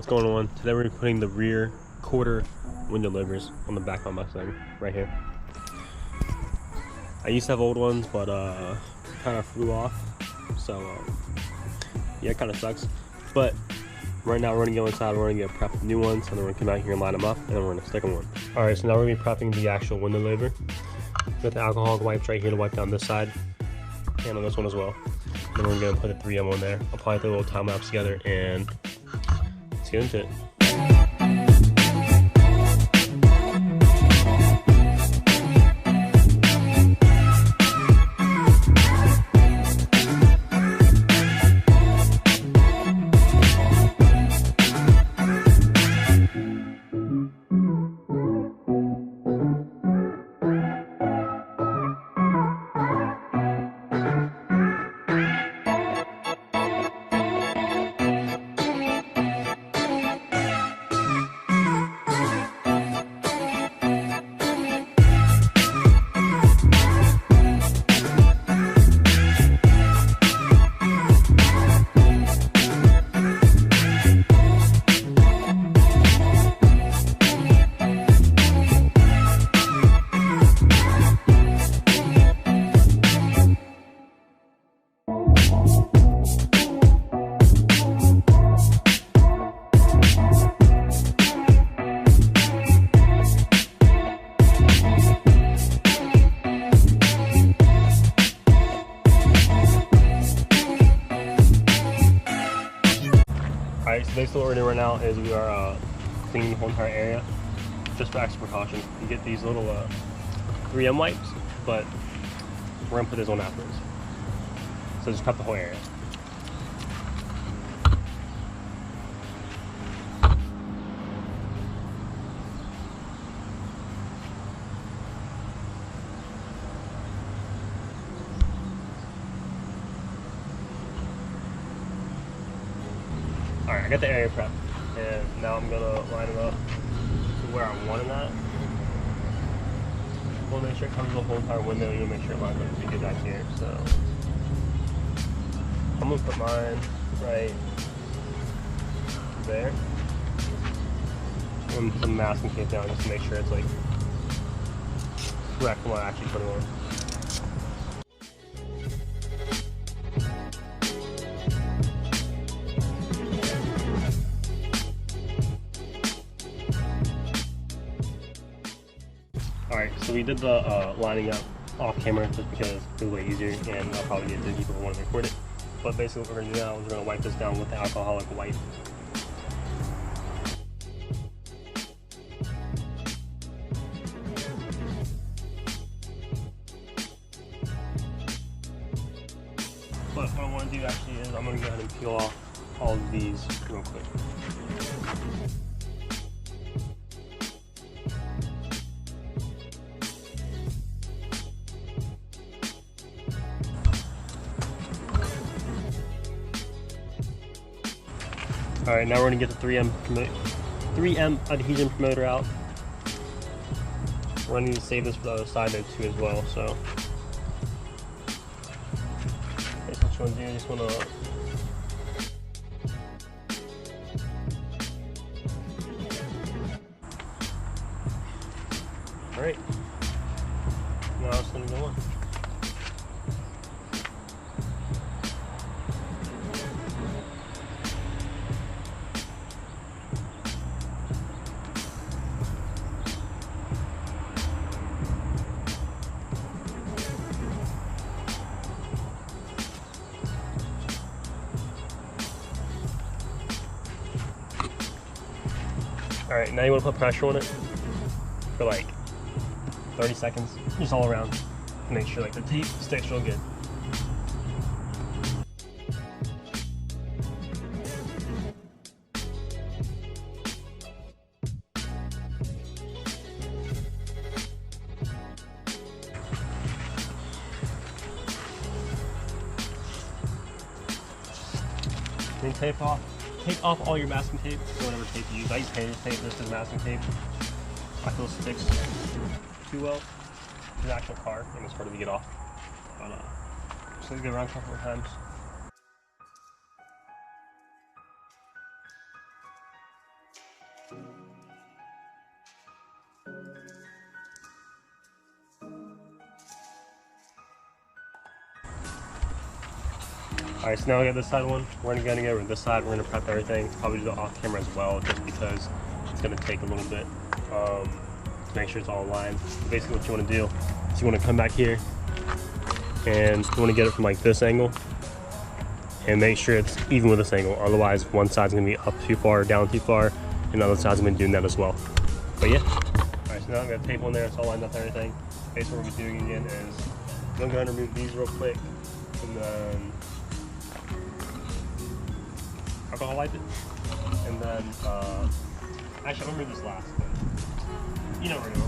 going on? Today we're putting the rear quarter window louvers on the back of my Mustang right here. I used to have old ones, but kind of flew off, so yeah, it kind of sucks. But right now we're gonna go inside, we're gonna get prep the new ones, and then we're gonna come out here and line them up, and then we're gonna stick them on. All right, so now we're gonna be prepping the actual window louver. Got the alcoholic wipes right here to wipe down this side, and on this one as well. Then we're gonna put a 3M on there. I'll probably put a little time lapse together, and let's get into it. Alright, so basically what we're doing right now is we are cleaning the whole entire area, just for extra precaution. You get these little 3M wipes, but we're going to put this on afterwards. So just prep the whole area. Alright, I got the area prepped, and now I'm gonna line it up to where I want it at. We'll make sure it covers the whole entire window. You'll make sure it lines up pretty good back here. So I'm gonna put mine right there. I'm gonna put some masking tape down just to make sure it's like correct when I actually put it on. Alright, so we did the lining up off camera just because it was way easier, and I'll probably get busy if I want to record it. But basically what we're going to do now is we're going to wipe this down with the alcoholic wipe. But what I want to do actually is I'm going to go ahead and peel off all of these real quick. Alright, now we're going to get the 3M adhesion promoter out. We're going to need to save this for the other side though too as well, so that's what you want to do. You just want to alright, now it's going to go on. Alright, now you want to put pressure on it for like 30 seconds, just all around. Make sure like the tape sticks real good. Then take off all your masking tape, or whatever tape you use. I use painter's tape, this is masking tape. I feel it sticks too well to the actual car, and it's harder to get off. But just gonna go around a couple of times. Alright, so now we got this side one. We're gonna go over this side. We're gonna prep everything. Probably do it off camera as well, just because it's gonna take a little bit to make sure it's all aligned. So basically what you wanna do is you wanna come back here and you wanna get it from like this angle and make sure it's even with this angle. Otherwise, one side's gonna be up too far, down too far, and the other side's gonna be doing that as well. But yeah. Alright, so now I'm gonna tape on there. It's all lined up and everything. Basically what we'll be doing again is I'm gonna go ahead and remove these real quick, and then alcohol wipe it, and then actually I'm gonna remove this last, but you know where to go.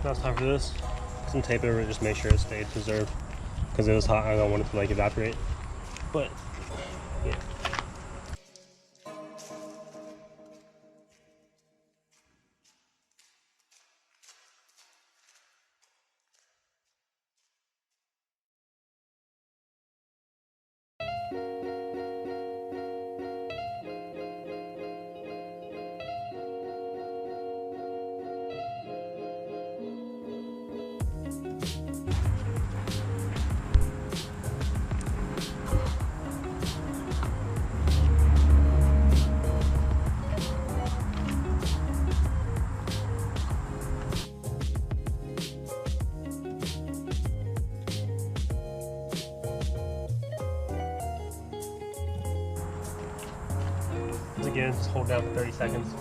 Now it's time for this. Some tape over it, just make sure it stays preserved. Because it was hot, I don't want it to like evaporate. But yeah. Again, just hold down for 30 seconds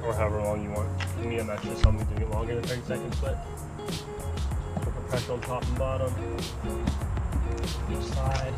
or however long you want. For me, I'm actually just doing it longer than 30 seconds, but put the pressure on top and bottom, each side.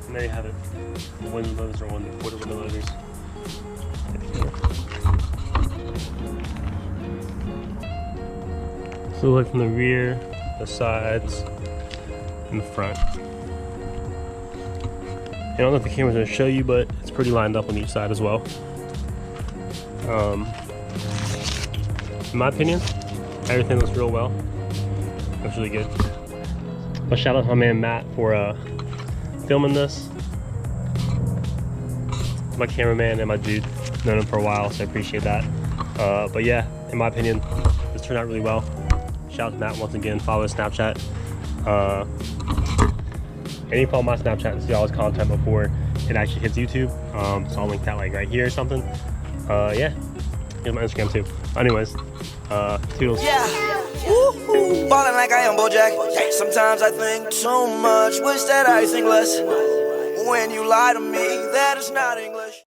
And there you have it. The window loaders are on the quarter window loaders. So look from the rear, the sides, and the front. I don't know if the camera's going to show you, but it's pretty lined up on each side as well. In my opinion, everything looks real well. Looks really good. But shout out to my man Matt for filming this. My cameraman and my dude, known him for a while, so I appreciate that. But yeah, in my opinion, this turned out really well. Shout out to Matt once again. Follow his Snapchat. And you follow my Snapchat to see all his content before it actually hits YouTube. So I'll link that like right here or something. Yeah, here's my Instagram too. Anyways, toodles. Yeah. Ballin' like I am BoJack. Sometimes I think too much, wish that I think less. When you lie to me, that is not English.